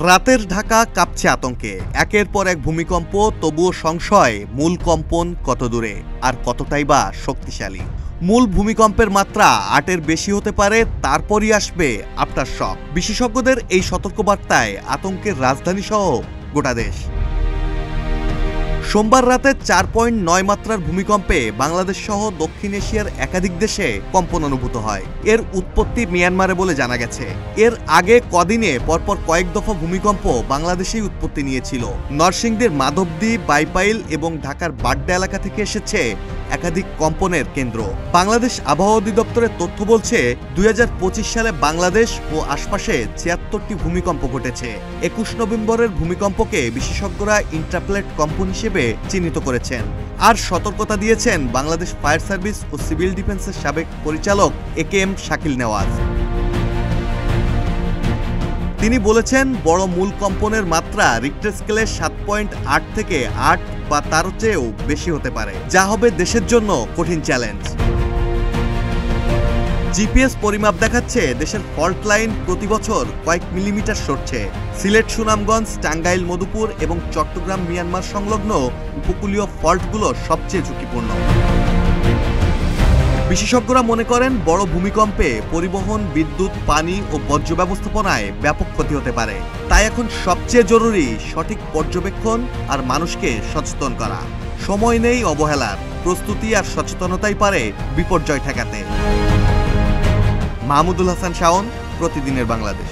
রাতের ঢাকা কাঁপছে আতঙ্কে। একের পর এক ভূমিকম্প, তবুও সংশয় মূল কম্পন কত দূরে আর কতটাই বা শক্তিশালী। মূল ভূমিকম্পের মাত্রা ৮-এর বেশি হতে পারে, তারপরই আসবে আফটার শক। বিশেষজ্ঞদের এই সতর্কবার্তায় আতঙ্কের রাজধানী সহ গোটা দেশ। সোমবার রাতে ৪.৯ মাত্রার ভূমিকম্পে বাংলাদেশ সহ দক্ষিণ এশিয়ার একাধিক দেশে কম্পন অনুভূত হয়। এর উৎপত্তি মিয়ানমারে বলে জানা গেছে। এর আগে কদিনে পরপর কয়েক দফা ভূমিকম্প বাংলাদেশেই উৎপত্তি নিয়েছিল। নরসিংদীর মাধবদী, বাইপাইল এবং ঢাকার বাড্ডা এলাকা থেকে এসেছে একাধিক কম্পনের কেন্দ্র। বাংলাদেশ আবহাওয়া অধিদপ্তরের তথ্য বলছে ২০২৫ সালে বাংলাদেশ ও আশপাশে ৭৬টি ভূমিকম্প ঘটেছে। ২১ নভেম্বরের ভূমিকম্পকে বিশেষজ্ঞরা ইন্টারপ্লেট কম্পন হিসেবে চিহ্নিত করেছেন। আর সতর্কতা দিয়েছেন বাংলাদেশ ফায়ার সার্ভিস ও সিভিল ডিফেন্সের সাবেক পরিচালক একেএম শাকিল নেওয়াজ। তিনি বলেছেন, বড় মূল কম্পনের মাত্রা রিক্টার স্কেলে ৭.৮ থেকে ৮ বা তার চেয়েও বেশি হতে পারে, যা হবে দেশের জন্য কঠিন চ্যালেঞ্জ। জিপিএস পরিমাপ দেখাচ্ছে দেশের ফল্ট লাইন প্রতি বছর কয়েক মিলিমিটার সরছে। সিলেট, সুনামগঞ্জ, টাঙ্গাইল, মধুপুর এবং চট্টগ্রাম মিয়ানমার সংলগ্ন উপকূলীয় ফল্টগুলো সবচেয়ে ঝুঁকিপূর্ণ। বিশেষজ্ঞরা মনে করেন, বড় ভূমিকম্পে পরিবহন, বিদ্যুৎ, পানি ও বর্জ্য ব্যবস্থাপনায় ব্যাপক ক্ষতি হতে পারে। তাই এখন সবচেয়ে জরুরি সঠিক পর্যবেক্ষণ আর মানুষকে সচেতন করা। সময় নেই অবহেলার, প্রস্তুতি আর সচেতনতাই পারে বিপর্যয় ঠেকাতে। মাহমুদুল হাসান শাওন, প্রতিদিনের বাংলাদেশ।